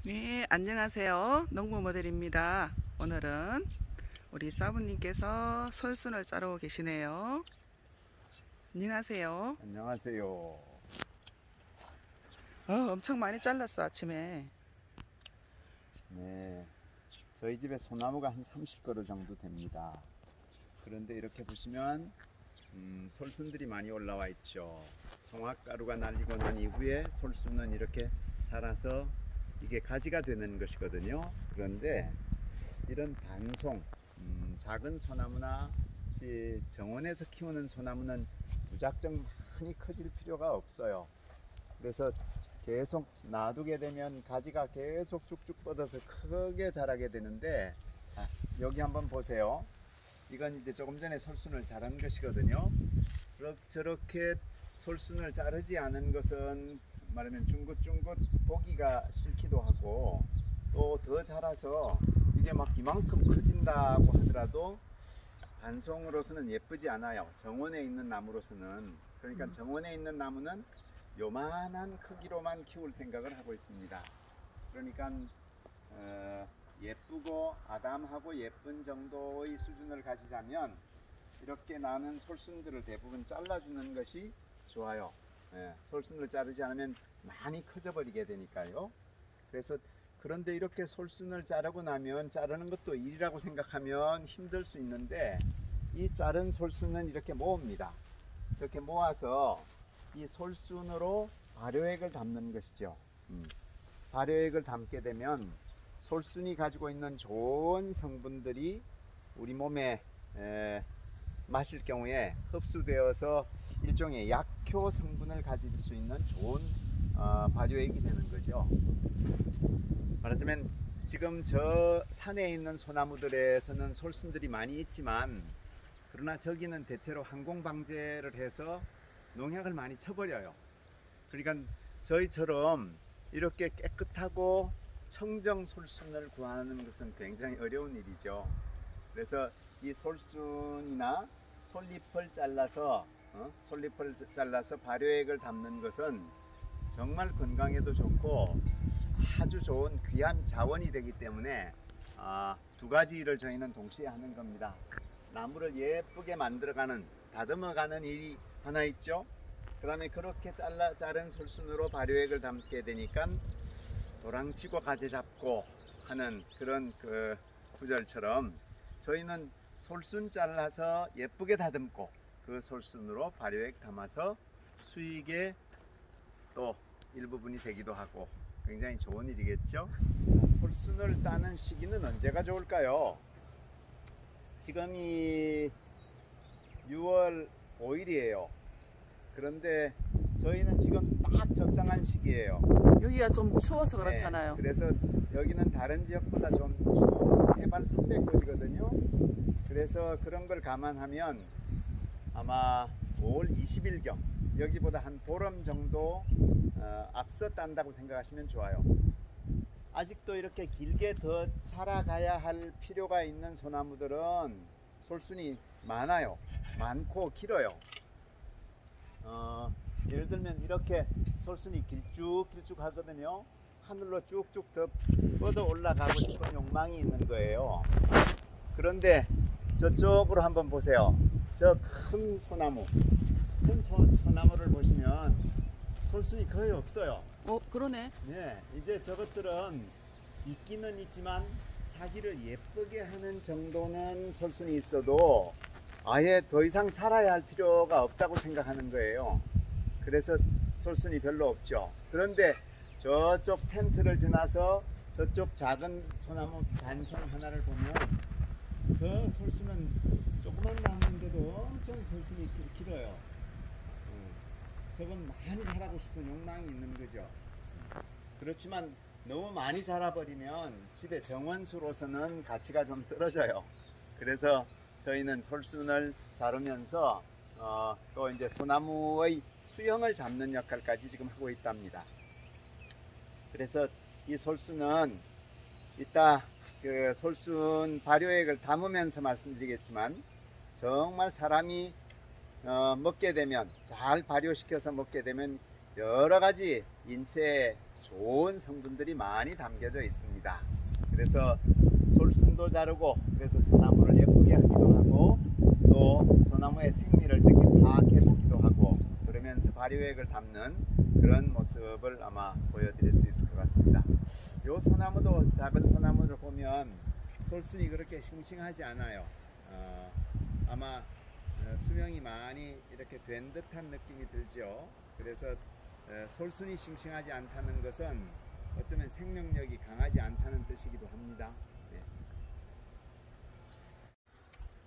네, 안녕하세요. 농부 모델입니다. 오늘은 우리 사부님께서 솔순을 자르고 계시네요. 안녕하세요. 안녕하세요. 엄청 많이 잘랐어, 아침에. 네, 저희 집에 소나무가 한 30그루 정도 됩니다. 그런데 이렇게 보시면 솔순들이 많이 올라와 있죠. 성화가루가 날리고 난 이후에 솔순은 이렇게 자라서 이게 가지가 되는 것이거든요. 그런데 이런 단송, 작은 소나무나 정원에서 키우는 소나무는 무작정 많이 커질 필요가 없어요. 그래서 계속 놔두게 되면 가지가 계속 쭉쭉 뻗어서 크게 자라게 되는데, 여기 한번 보세요. 이건 이제 조금 전에 솔순을 자른 것이거든요. 저렇게 솔순을 자르지 않은 것은 말하면 둥긋둥긋 보기가 싫기도 하고, 또 더 자라서 이게 막 이만큼 커진다고 하더라도 단송으로서는 예쁘지 않아요. 정원에 있는 나무로서는. 그러니까 정원에 있는 나무는 요만한 크기로만 키울 생각을 하고 있습니다. 그러니까 예쁘고 아담하고 예쁜 정도의 수준을 가지자면 이렇게 나는 솔순들을 대부분 잘라주는 것이 좋아요. 솔순을 자르지 않으면 많이 커져 버리게 되니까요. 그래서 그런데 이렇게 솔순을 자르고 나면 자르는 것도 일이라고 생각하면 힘들 수 있는데, 이 자른 솔순은 이렇게 모읍니다. 이렇게 모아서 이 솔순으로 발효액을 담는 것이죠. 발효액을 담게 되면 솔순이 가지고 있는 좋은 성분들이 우리 몸에 마실 경우에 흡수되어서 일종의 약효 성분을 가질 수 있는 좋은 발효액이 되는 거죠. 말하자면 지금 저 산에 있는 소나무들에서는 솔순들이 많이 있지만, 그러나 저기는 대체로 항공방제를 해서 농약을 많이 쳐버려요. 그러니까 저희처럼 이렇게 깨끗하고 청정 솔순을 구하는 것은 굉장히 어려운 일이죠. 그래서 이 솔순이나 솔잎을 잘라서 발효액을 담는 것은 정말 건강에도 좋고 아주 좋은 귀한 자원이 되기 때문에 두 가지 일을 저희는 동시에 하는 겁니다. 나무를 예쁘게 만들어가는, 다듬어가는 일이 하나 있죠. 그 다음에 그렇게 자른 솔순으로 발효액을 담게 되니까 도랑치고 가지 잡고 하는 그런 그 구절처럼 저희는 솔순 잘라서 예쁘게 다듬고 그 솔순으로 발효액 담아서 수익의 또 일부분이 되기도 하고 굉장히 좋은 일이겠죠. 솔순을 따는 시기는 언제가 좋을까요? 지금이 6월 5일이에요. 그런데 저희는 지금 딱 적당한 시기예요. 여기가 좀 추워서 그렇잖아요. 네, 그래서 여기는 다른 지역보다 좀 추운 해발 300고지거든요. 그래서 그런 걸 감안하면 아마 5월 20일경, 여기보다 한 보름 정도 앞서 딴다고 생각하시면 좋아요. 아직도 이렇게 길게 더 자라가야 할 필요가 있는 소나무들은 솔순이 많아요. 많고 길어요. 예를 들면 이렇게 솔순이 길쭉길쭉 하거든요. 하늘로 쭉쭉 더 뻗어 올라가고 싶은 욕망이 있는 거예요. 그런데 저쪽으로 한번 보세요. 저 큰 소나무, 큰 소나무를 보시면 솔순이 거의 없어요. 그러네. 네, 이제 저것들은 있기는 있지만 자기를 예쁘게 하는 정도는 솔순이 있어도 아예 더 이상 자라야 할 필요가 없다고 생각하는 거예요. 그래서 솔순이 별로 없죠. 그런데 저쪽 텐트를 지나서 저쪽 작은 소나무 단송 하나를 보면 그 솔순은 조그만 나무인데도 엄청 솔순이 길어요. 저건 많이 자라고 싶은 욕망이 있는 거죠. 그렇지만 너무 많이 자라버리면 집에 정원수로서는 가치가 좀 떨어져요. 그래서 저희는 솔순을 자르면서 또 이제 소나무의 수영을 잡는 역할까지 지금 하고 있답니다. 그래서 이 솔순은 이따 그 솔순 발효액을 담으면서 말씀드리겠지만, 정말 사람이 먹게 되면, 잘 발효시켜서 먹게 되면 여러 가지 인체에 좋은 성분들이 많이 담겨져 있습니다. 그래서 솔순도 자르고 그래서 소나무를 예쁘게 하기도 하고 또 소나무의 생리를 특히 파악해 보기도 하고 그러면서 발효액을 담는 그런 모습을 아마 보여드릴 수 있을 것 같습니다. 이 소나무도 작은 소나무를 보면 솔순이 그렇게 싱싱하지 않아요. 아마 수명이 많이 이렇게 된 듯한 느낌이 들죠. 그래서 솔순이 싱싱하지 않다는 것은 어쩌면 생명력이 강하지 않다는 뜻이기도 합니다. 네.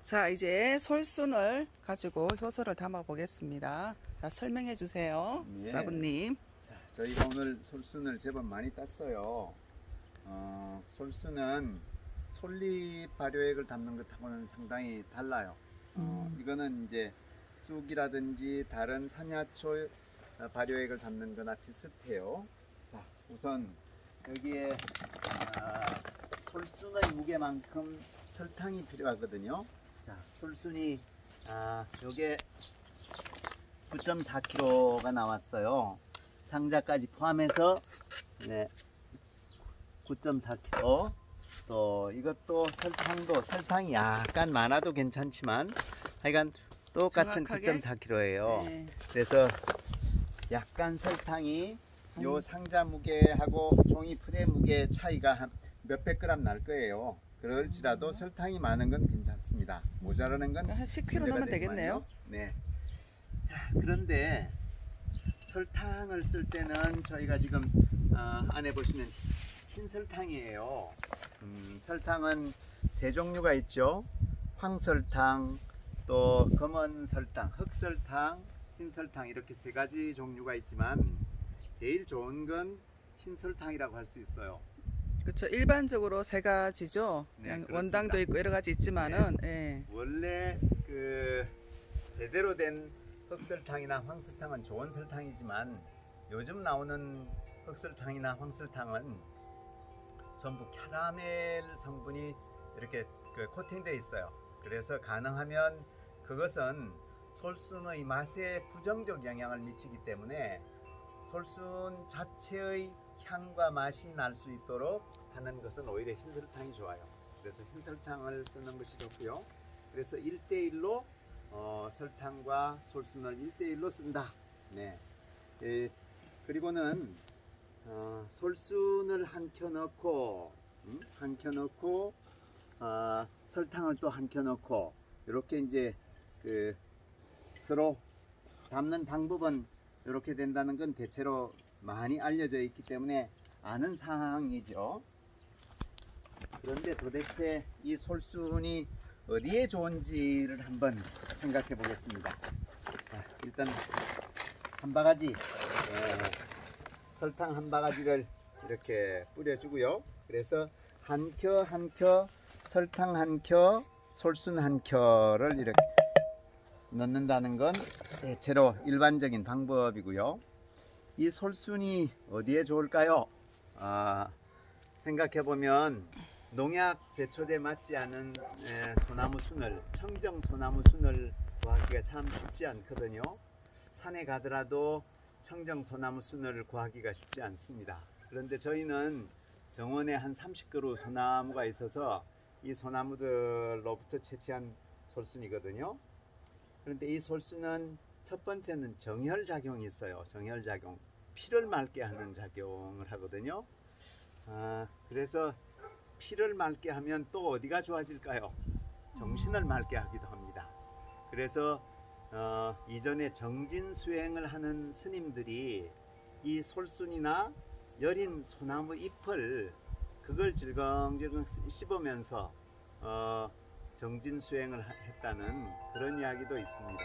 자, 이제 솔순을 가지고 효소를 담아 보겠습니다. 자, 설명해 주세요. 예. 사부님. 자, 저희가 오늘 솔순을 제법 많이 땄어요. 솔순은 솔잎 발효액을 담는 것하고는 상당히 달라요. 이거는 이제 쑥이라든지 다른 산야초 발효액을 담는 거나 비슷해요. 자, 우선 여기에 솔순의 무게만큼 설탕이 필요하거든요. 자, 솔순이 요게 9.4kg가 나왔어요. 상자까지 포함해서 네, 9.4kg. 또 이것도 설탕이 약간 많아도 괜찮지만 하여간 똑같은 정확하게? 9.4kg예요. 네. 그래서 약간 설탕이 요 상자 무게하고 종이 풀의 무게 차이가 한 몇백 그램 날 거예요. 그럴지라도 설탕이 많은 건 괜찮습니다. 모자라는 건 한 10kg 문제가 넣으면 되지만요. 되겠네요. 네. 자, 그런데 설탕을 쓸 때는 저희가 지금 안에 보시면 흰 설탕이에요. 설탕은 세 종류가 있죠. 황설탕, 또 검은 설탕, 흑설탕, 흰설탕 이렇게 세 가지 종류가 있지만 제일 좋은 건 흰설탕이라고 할 수 있어요. 그렇죠. 일반적으로 세 가지죠. 네, 그냥 그렇습니다. 원당도 있고 여러 가지 있지만은 예. 원래 그 제대로 된 흑설탕이나 황설탕은 좋은 설탕이지만 요즘 나오는 흑설탕이나 황설탕은 전부 캐러멜 성분이 이렇게 코팅되어 있어요. 그래서 가능하면 그것은 솔순의 맛에 부정적 영향을 미치기 때문에 솔순 자체의 향과 맛이 날 수 있도록 하는 것은 오히려 흰설탕이 좋아요. 그래서 흰설탕을 쓰는 것이 좋고요. 그래서 1대1로 설탕과 솔순을 1대1로 쓴다. 네. 그리고는 솔순을 한 켜 넣고 설탕을 또 한 켜 넣고 이렇게 이제 서로 담는 방법은 이렇게 된다는 건 대체로 많이 알려져 있기 때문에 아는 사항이죠. 그런데 도대체 이 솔순이 어디에 좋은지를 한번 생각해 보겠습니다. 자, 일단 한 바가지 설탕 한 바가지를 이렇게 뿌려주고요. 그래서 한 켜 한 켜 설탕 한 켜 솔순 한 켜를 이렇게 넣는다는 건 대체로 일반적인 방법이고요. 이 솔순이 어디에 좋을까요? 생각해 보면 농약 제초제 맞지 않은 소나무 순을 청정 소나무 순을 구하기가 참 쉽지 않거든요. 산에 가더라도 청정 소나무 순을 구하기가 쉽지 않습니다. 그런데 저희는 정원에 한 30그루 소나무가 있어서 이 소나무들로부터 채취한 솔순이거든요. 그런데 이 솔순은 첫 번째는 정혈작용이 있어요. 정혈작용, 피를 맑게 하는 작용을 하거든요. 그래서 피를 맑게 하면 또 어디가 좋아질까요? 정신을 맑게 하기도 합니다. 그래서 이전에 정진수행을 하는 스님들이 이 솔순이나 여린 소나무 잎을 그걸 질겅질겅 씹으면서 정진수행을 했다는 그런 이야기도 있습니다.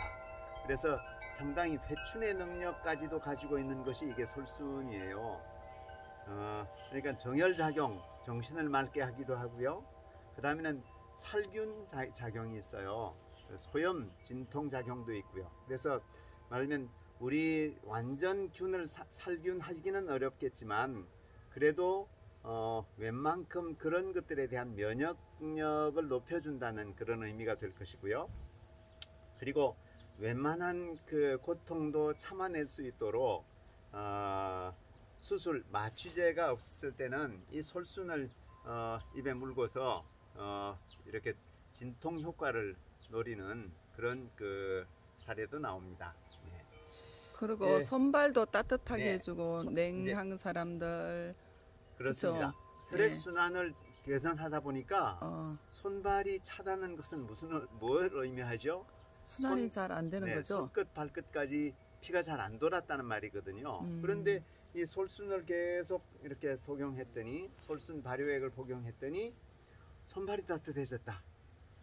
그래서 상당히 회춘의 능력까지도 가지고 있는 것이 이게 솔순이에요. 그러니까 정혈작용, 정신을 맑게 하기도 하고요. 그 다음에는 살균 작용이 있어요. 소염, 진통 작용도 있고요. 그래서 말하면 우리 완전 균을 살균하기는 어렵겠지만 그래도 웬만큼 그런 것들에 대한 면역력을 높여준다는 그런 의미가 될 것이고요. 그리고 웬만한 그 고통도 참아낼 수 있도록 수술 마취제가 없을 때는 이 솔순을 입에 물고서 이렇게 진통 효과를 노리는 그런 그 사례도 나옵니다. 네. 그리고 예. 손발도 따뜻하게 네. 해주고 냉한 사람들 그렇습니다. 그쵸? 혈액 예. 순환을 개선하다 보니까 어, 손발이 차다는 것은 뭘 의미하죠? 순환이 잘 안 되는 네, 거죠? 손끝 발끝까지 피가 잘 안 돌았다는 말이거든요. 음. 그런데 이 솔순을 계속 이렇게 복용했더니 솔순 발효액을 복용했더니 손발이 따뜻해졌다.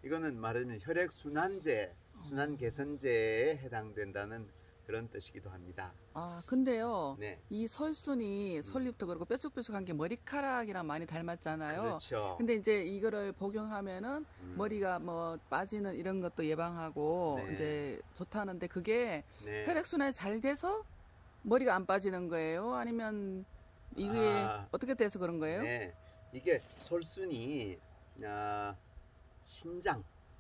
이거는 말하자면 혈액 순환제, 순환 개선제에 해당된다는 그런 뜻이기도 합니다. 아, 근데요. 네, 이 설순이 솔잎도 그렇고 뾰족뾰족한 게 머리카락이랑 많이 닮았잖아요. 그렇죠. 근데 이제 이거를 복용하면은 머리가 뭐 빠지는 이런 것도 예방하고 네. 이제 좋다는데 그게 네. 혈액순환이 잘 돼서 머리가 안 빠지는 거예요? 아니면 이게 아, 어떻게 돼서 그런 거예요? 네, 이게 솔순이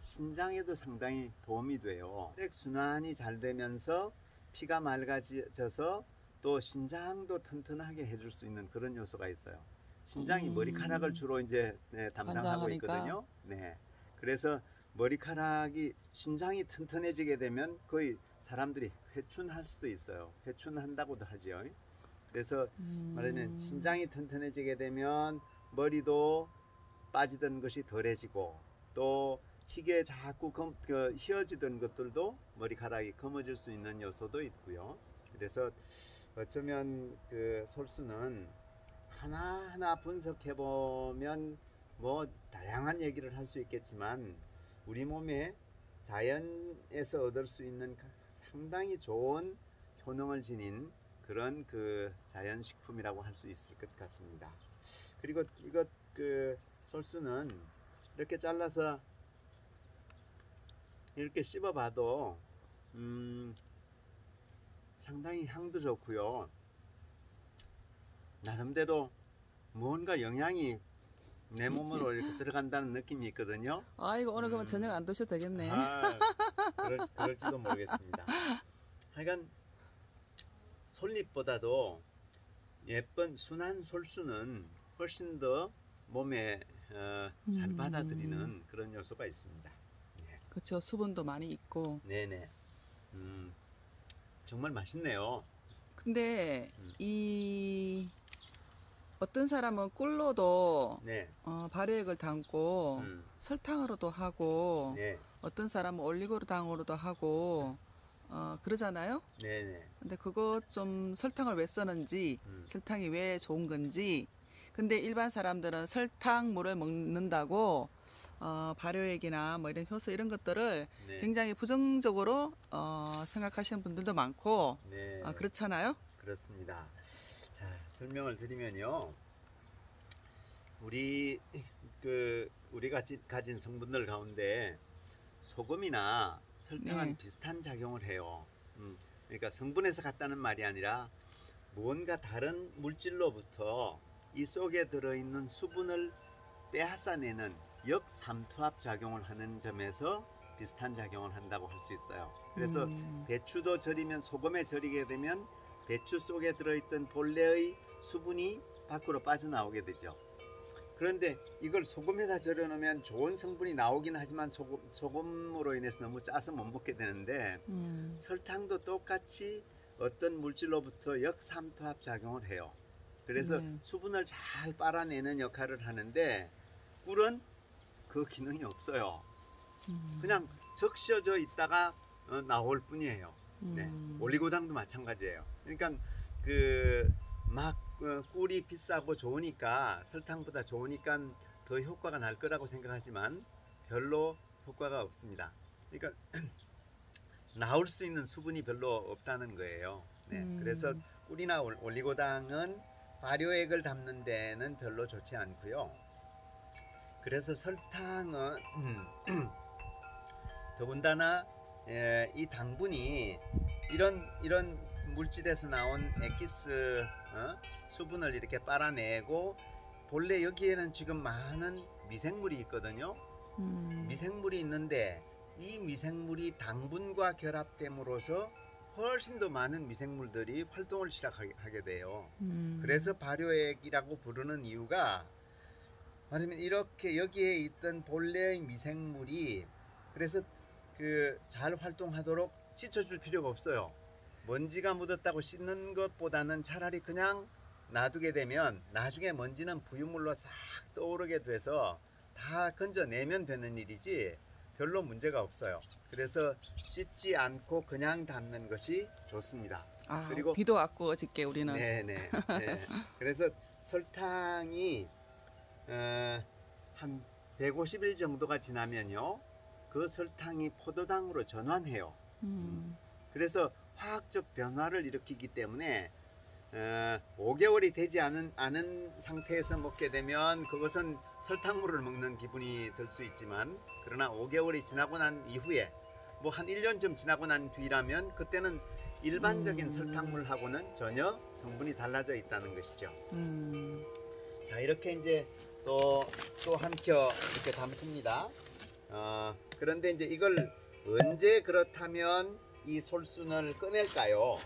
신장에도 상당히 도움이 돼요. 혈액 순환이 잘 되면서 피가 맑아져서 또 신장도 튼튼하게 해줄 수 있는 그런 요소가 있어요. 신장이 머리카락을 주로 이제 담당하고 관장하니까. 있거든요. 네, 그래서 머리카락이 신장이 튼튼해지게 되면 거의 사람들이 회춘할 수도 있어요. 회춘한다고도 하죠. 그래서 말하자면 신장이 튼튼해지게 되면 머리도 빠지던 것이 덜해지고 또 희게 자꾸 휘어지던 것들도 머리카락이 검어질 수 있는 요소도 있고요. 그래서 어쩌면 그 솔순은 하나하나 분석해 보면 뭐 다양한 얘기를 할 수 있겠지만 우리 몸에 자연에서 얻을 수 있는 상당히 좋은 효능을 지닌 그런 그 자연식품이라고 할 수 있을 것 같습니다. 그리고 이것 그 솔순은 이렇게 잘라서 이렇게 씹어봐도 상당히 향도 좋고요. 나름대로 무언가 영양이 내 몸으로 이렇게 들어간다는 느낌이 있거든요. 아, 이거 오늘 그러면 저녁 안 드셔도 되겠네. 그럴지도 모르겠습니다. 하여간 솔잎보다도 예쁜 순한 솔순은 훨씬 더 몸에 잘 받아들이는 그런 요소가 있습니다. 네. 그렇죠. 수분도 많이 있고. 네네. 정말 맛있네요. 근데 이 어떤 사람은 꿀로도 네. 발효액을 담고 설탕으로도 하고 네. 어떤 사람은 올리고당으로도 하고 그러잖아요. 네네. 근데 그거 좀 설탕을 왜 쓰는지 설탕이 왜 좋은 건지 근데 일반 사람들은 설탕물을 먹는다고 발효액이나 뭐 이런 효소 이런 것들을 네. 굉장히 부정적으로 생각하시는 분들도 많고 네. 그렇잖아요. 그렇습니다. 자, 설명을 드리면요. 우리가 가진 성분들 가운데 소금이나 설탕은 네. 비슷한 작용을 해요. 그러니까 성분에서 같다는 말이 아니라 무언가 다른 물질로부터 이 속에 들어있는 수분을 빼앗아내는 역삼투압 작용을 하는 점에서 비슷한 작용을 한다고 할 수 있어요. 그래서 배추도 절이면 소금에 절이게 되면 배추 속에 들어있던 본래의 수분이 밖으로 빠져나오게 되죠. 그런데 이걸 소금에다 절여 놓으면 좋은 성분이 나오긴 하지만 소금으로 인해서 너무 짜서 못 먹게 되는데 설탕도 똑같이 어떤 물질로부터 역삼투압 작용을 해요. 그래서 수분을 잘 빨아내는 역할을 하는데 꿀은 그 기능이 없어요. 그냥 적셔져 있다가 나올 뿐이에요. 네. 올리고당도 마찬가지예요. 그러니까 꿀이 비싸고 좋으니까 설탕보다 좋으니까 더 효과가 날 거라고 생각하지만 별로 효과가 없습니다. 그러니까 나올 수 있는 수분이 별로 없다는 거예요. 네. 그래서 꿀이나 올리고당은 발효액을 담는 데는 별로 좋지 않고요. 그래서 설탕은 더군다나 이 당분이 이런 물질에서 나온 액기스 수분을 이렇게 빨아내고 본래 여기에는 지금 많은 미생물이 있거든요. 미생물이 있는데 이 미생물이 당분과 결합됨으로써 훨씬 더 많은 미생물들이 활동을 시작하게 돼요. 음. 그래서 발효액이라고 부르는 이유가 말하면 이렇게 여기에 있던 본래의 미생물이 그래서 그 잘 활동하도록 씻어줄 필요가 없어요. 먼지가 묻었다고 씻는 것보다는 차라리 그냥 놔두게 되면 나중에 먼지는 부유물로 싹 떠오르게 돼서 다 건져내면 되는 일이지 별로 문제가 없어요. 그래서 씻지 않고 그냥 담는 것이 좋습니다. 아, 그리고 비도 아까워질게 우리는. 네네. 네. 그래서 설탕이 한 150일 정도가 지나면요, 그 설탕이 포도당으로 전환해요. 그래서 화학적 변화를 일으키기 때문에 5개월이 되지 않은 상태에서 먹게 되면 그것은 설탕물을 먹는 기분이 들 수 있지만, 그러나 5개월이 지나고 난 이후에 뭐 한 1년쯤 지나고 난 뒤라면 그때는 일반적인 설탕물하고는 전혀 성분이 달라져 있다는 것이죠. 자, 이렇게 이제 또 한 켜 이렇게 담습니다. 그런데 이제 이걸 언제 그렇다면 이 솔순을 꺼낼까요?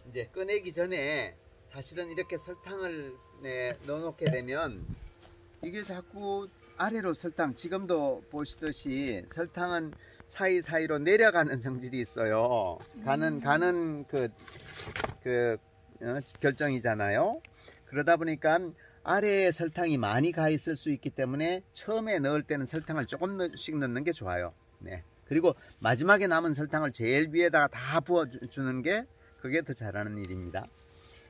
이제 꺼내기 전에 사실은 이렇게 설탕을 넣어놓게 되면 이게 자꾸 아래로 설탕, 지금도 보시듯이 설탕은 사이사이로 내려가는 성질이 있어요. 가는 결정이잖아요. 그러다 보니까 아래에 설탕이 많이 가 있을 수 있기 때문에 처음에 넣을 때는 설탕을 조금씩 넣는 게 좋아요. 네. 그리고 마지막에 남은 설탕을 제일 위에다가 다 부어주는 게 그게 더 잘하는 일입니다.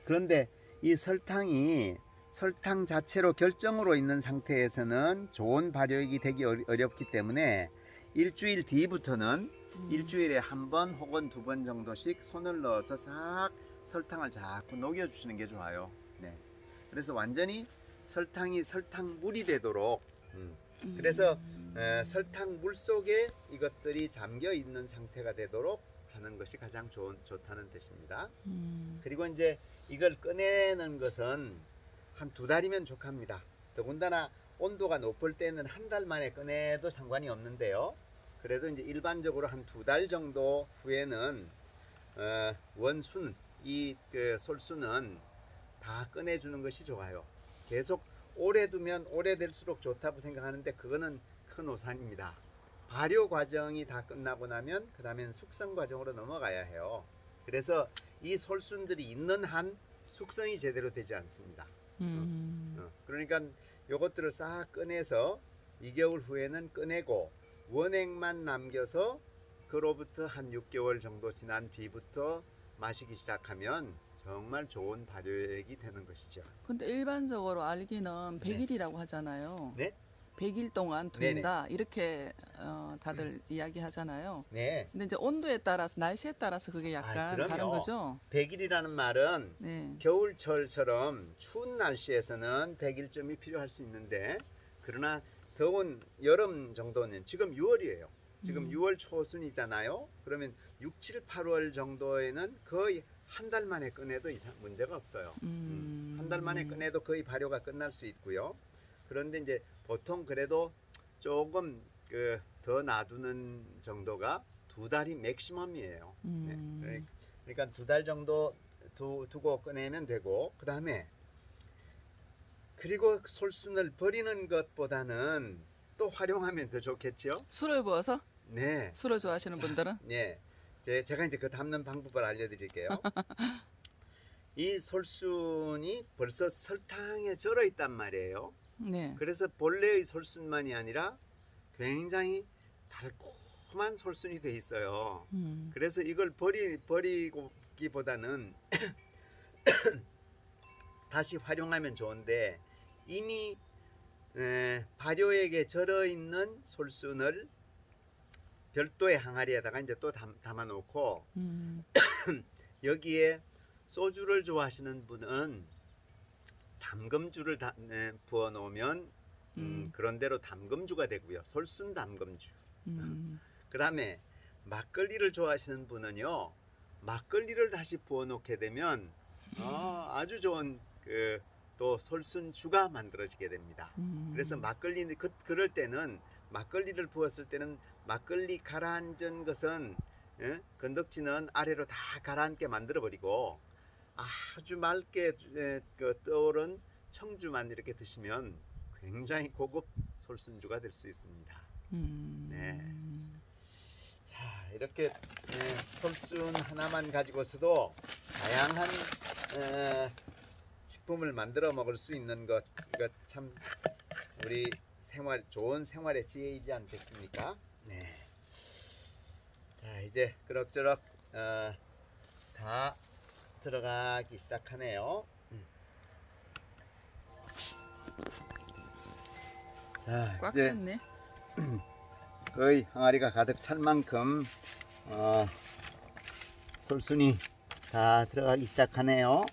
그런데 이 설탕이 설탕 자체로 결정으로 있는 상태에서는 좋은 발효액이 되기 어렵기 때문에 일주일 뒤부터는 일주일에 한 번 혹은 2번 정도씩 손을 넣어서 싹 설탕을 자꾸 녹여주시는 게 좋아요. 네. 그래서 완전히 설탕이 설탕물이 되도록 그래서 설탕물 속에 이것들이 잠겨 있는 상태가 되도록 하는 것이 가장 좋다는 뜻입니다. 그리고 이제 이걸 꺼내는 것은 한 2달이면 족합니다. 더군다나 온도가 높을 때는 1달 만에 꺼내도 상관이 없는데요. 그래도 이제 일반적으로 한 2달 정도 후에는 원순, 그 솔순은 다 꺼내주는 것이 좋아요. 계속 오래 두면 오래될수록 좋다고 생각하는데 그거는 큰 오산입니다. 발효 과정이 다 끝나고 나면 그 다음엔 숙성 과정으로 넘어가야 해요. 그래서 이 솔순들이 있는 한 숙성이 제대로 되지 않습니다. 그러니까 요것들을 싹 꺼내서 2개월 후에는 꺼내고 원액만 남겨서 그로부터 한 6개월 정도 지난 뒤부터 마시기 시작하면 정말 좋은 발효액이 되는 것이죠. 근데 일반적으로 알기는 100일이라고 하잖아요. 네? 100일 동안 둔다 이렇게 다들 이야기하잖아요. 네. 근데 이제 온도에 따라서 날씨에 따라서 그게 약간 그럼요. 다른 거죠. 100일이라는 말은 네. 겨울철처럼 추운 날씨에서는 100일쯤이 필요할 수 있는데, 그러나 더운 여름 정도는 지금 6월이에요. 지금 6월 초순이잖아요. 그러면 6, 7, 8월 정도에는 거의 1달 만에 꺼내도 문제가 없어요. 1달 만에 꺼내도 거의 발효가 끝날 수 있고요. 그런데 이제 보통 그래도 조금 더 놔두는 정도가 2달이 맥시멈이에요. 네. 그러니까 2달 정도 두고 꺼내면 되고, 그 다음에 그리고 솔순을 버리는 것보다는 또 활용하면 더 좋겠죠. 술을 부어서? 네. 술을 좋아하시는 분들은? 네. 제가 이제 그 담는 방법을 알려드릴게요. 이 솔순이 벌써 설탕에 절어 있단 말이에요. 네. 그래서 본래의 솔순만이 아니라 굉장히 달콤한 솔순이 돼 있어요. 그래서 이걸 버리기보다는 다시 활용하면 좋은데, 이미 발효액에 절어 있는 솔순을 별도의 항아리에다가 이제 또 담아 놓고 여기에 소주를 좋아하시는 분은 담금주를 부어 놓으면 그런 대로 담금주가 되고요. 솔순 담금주. 그 다음에 막걸리를 좋아하시는 분은요, 막걸리를 다시 부어 놓게 되면 아주 좋은 또 솔순주가 만들어지게 됩니다. 그래서 그럴 때는 막걸리를 부었을 때는 막걸리 가라앉은 것은 예? 건덕지는 아래로 다 가라앉게 만들어 버리고 아주 맑게 그 떠오른 청주만 이렇게 드시면 굉장히 고급 솔순주가 될 수 있습니다. 네. 자, 이렇게 솔순 하나만 가지고서도 다양한 식품을 만들어 먹을 수 있는 것, 이거 참 우리 좋은 생활의 지혜이지 않겠습니까? 네. 자, 이제 그럭저럭 다 들어가기 시작하네요. 자, 꽉 이제 찼네. 거의 항아리가 가득 찰 만큼 솔순이 다 들어가기 시작하네요.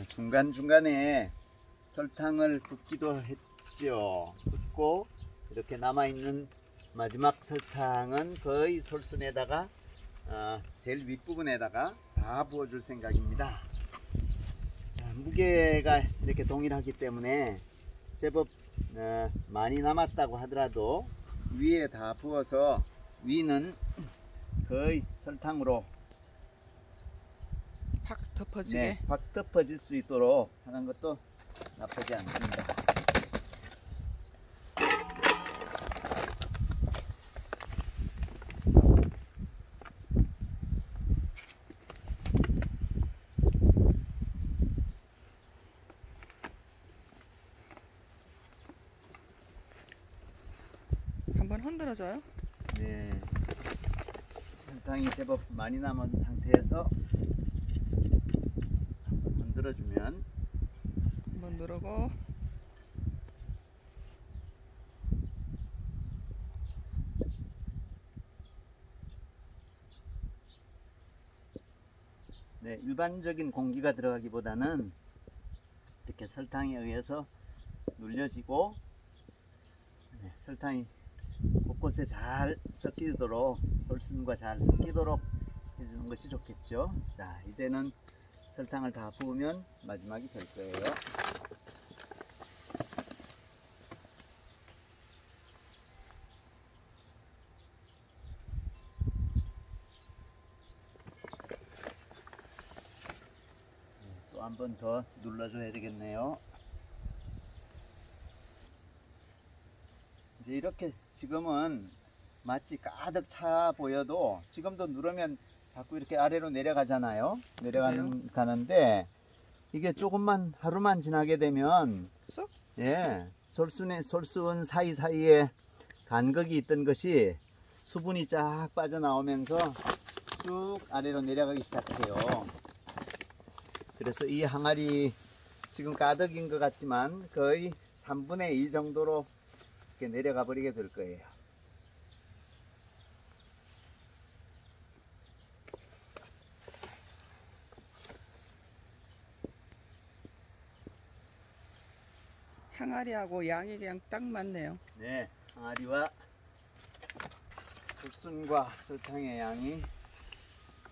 중간중간에 설탕을 붓기도 했죠. 붓고 이렇게 남아있는 마지막 설탕은 거의 솔순에다가 제일 윗부분에다가 다 부어줄 생각입니다. 자, 무게가 이렇게 동일하기 때문에 제법 많이 남았다고 하더라도 위에 다 부어서 위는 거의 설탕으로 팍 덮어지게. 네, 확 덮어질 수 있도록 하는 것도 나쁘지 않습니다. 한번 흔들어줘요. 네, 설탕이 제법 많이 남은 상태에서 흔들어주면 한번 누르고. 네, 일반적인 공기가 들어가기보다는 이렇게 설탕에 의해서 눌려지고 설탕이 곳곳에 잘 섞이도록 솔순과 잘 섞이도록 해주는 것이 좋겠죠. 자, 이제는 설탕을 다 부으면 마지막이 될 거예요. 또 한 번 더 눌러줘야 되겠네요. 이제 이렇게 지금은 마치 가득 차 보여도 지금도 누르면 자꾸 이렇게 아래로 내려가잖아요. 가는데 이게 조금만 하루만 지나게 되면 쏙. 예, 솔순 사이사이에 간극이 있던 것이 수분이 쫙 빠져나오면서 쭉 아래로 내려가기 시작해요. 그래서 이 항아리 지금 가득인 것 같지만 거의 3분의 2 정도로 이렇게 내려가 버리게 될 거예요. 항아리하고 양이 그냥 딱 맞네요. 네, 항아리와 솔순과 설탕의 양이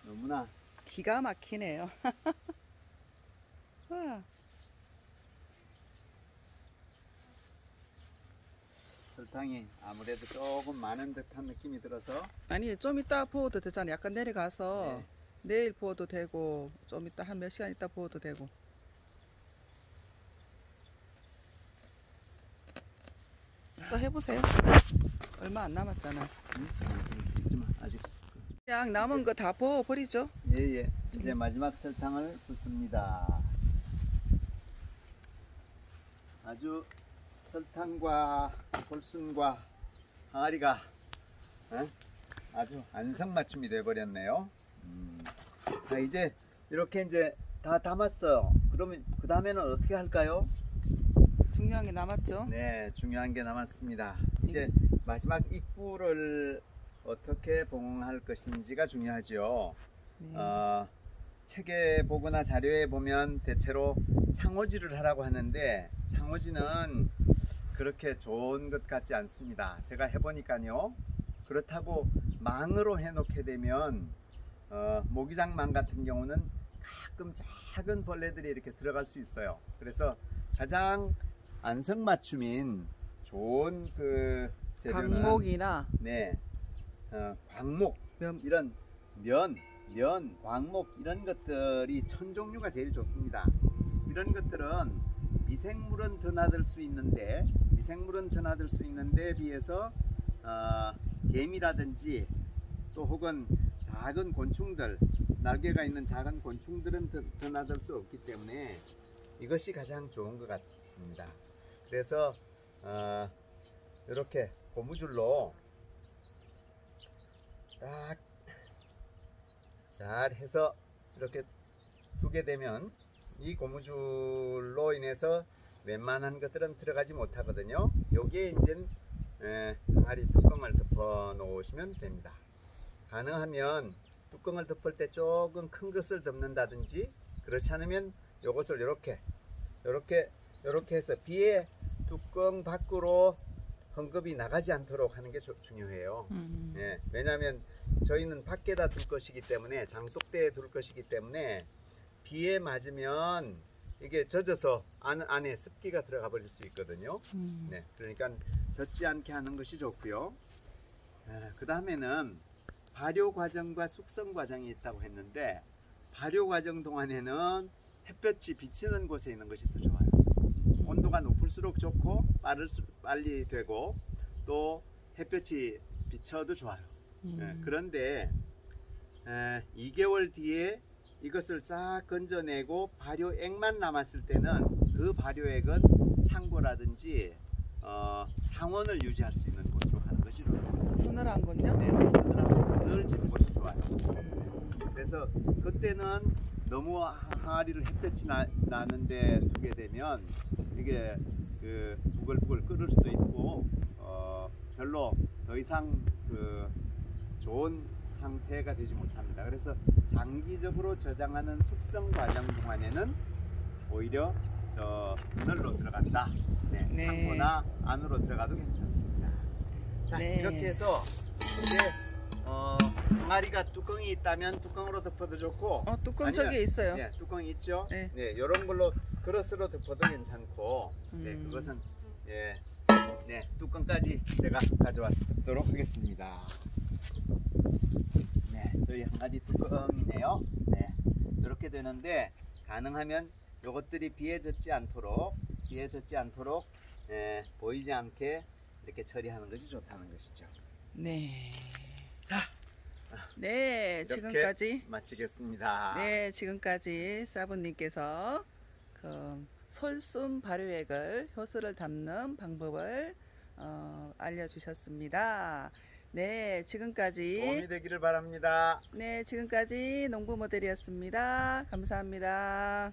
너무나 기가 막히네요. 와, 설탕이 아무래도 조금 많은 듯한 느낌이 들어서 아니 좀 이따 부어도 되잖아. 약간 내려가서 내일 부어도 되고 좀 이따 한 몇 시간 있다 부어도 되고. 또 해보세요. 얼마 안 남았잖아. 있지만 아직 그냥 남은 거 다 부어 버리죠. 예예. 이제 마지막 설탕을 붓습니다. 아주 설탕과 솔순과 항아리가 아주 안성맞춤이 되어 버렸네요. 자, 이제 이렇게 이제 다 담았어요. 그러면 그 다음에는 어떻게 할까요? 중요한 게 남았죠. 네, 중요한 게 남았습니다. 이제 마지막 입구를 어떻게 봉할 것인지가 중요하죠. 책에 보거나 자료에 보면 대체로 창호지를 하라고 하는데 창호지는 그렇게 좋은 것 같지 않습니다. 제가 해보니까요. 그렇다고 망으로 해놓게 되면 모기장망 같은 경우는 가끔 작은 벌레들이 이렇게 들어갈 수 있어요. 그래서 가장 안성맞춤인 좋은 그 재료는 강목이나 네, 광목 면, 이런 면, 광목 이런 것들이 천 종류가 제일 좋습니다. 이런 것들은 미생물은 드나들 수 있는데 비해서 개미라든지 또 혹은 작은 곤충들, 날개가 있는 작은 곤충들은 드나들 수 없기 때문에 이것이 가장 좋은 것 같습니다. 그래서 이렇게 고무줄로 딱 잘 해서 이렇게 두게 되면 이 고무줄로 인해서 웬만한 것들은 들어가지 못하거든요. 여기에 이제 항아리 뚜껑을 덮어 놓으시면 됩니다. 가능하면 뚜껑을 덮을 때 조금 큰 것을 덮는다든지, 그렇지 않으면 이것을 이렇게 해서 비에 뚜껑 밖으로 헝겊이 나가지 않도록 하는 게 중요해요. 예, 왜냐하면 저희는 밖에다 둘 것이기 때문에, 장독대에 둘 것이기 때문에 비에 맞으면 이게 젖어서 안에 습기가 들어가 버릴 수 있거든요. 네, 그러니까 젖지 않게 하는 것이 좋고요. 그 다음에는 발효 과정과 숙성 과정이 있다고 했는데, 발효 과정 동안에는 햇볕이 비치는 곳에 있는 것이 더 좋아요. 온도가 높을수록 좋고 빨리 되고 또 햇볕이 비쳐도 좋아요. 그런데 2개월 뒤에 이것을 싹 건져내고 발효액만 남았을 때는 그 발효액은 창고라든지 상온을 유지할 수 있는 곳으로 하는 것이 좋습니다. 서늘한 건요? 네, 서늘하고 그늘진 곳이 좋아요. 그래서 그때는 너무 항아리를 햇볕이 나는데 두게 되면 이게 그 부글부글 끓을 수도 있고 별로 더 이상 그 좋은 상태가 되지 못합니다. 그래서 장기적으로 저장하는 숙성 과정 동안에는 오히려 저 그늘로 들어간다. 네, 네. 창고나 안으로 들어가도 괜찮습니다. 자, 네. 이렇게 해서 이제 항아리가 뚜껑이 있다면 뚜껑으로 덮어도 좋고, 뚜껑 아니면, 저기 있어요. 네, 뚜껑이 있죠. 네. 네, 이런 걸로 그릇으로 덮어도 괜찮고, 네, 그것은 네, 뚜껑까지 제가 가져왔도록 하겠습니다. 네, 저희 항아리 뚜껑이네요. 네, 이렇게 되는데 가능하면 요것들이 비에 젖지 않도록 보이지 않게 이렇게 처리하는 것이 좋다는 것이죠. 네. 자, 네, 이렇게 지금까지 마치겠습니다. 네, 지금까지 사부님께서 그 솔순 발효액을 효소를 담는 방법을 알려주셨습니다. 네, 지금까지 도움이 되기를 바랍니다. 네, 지금까지 농부 모델이었습니다. 감사합니다.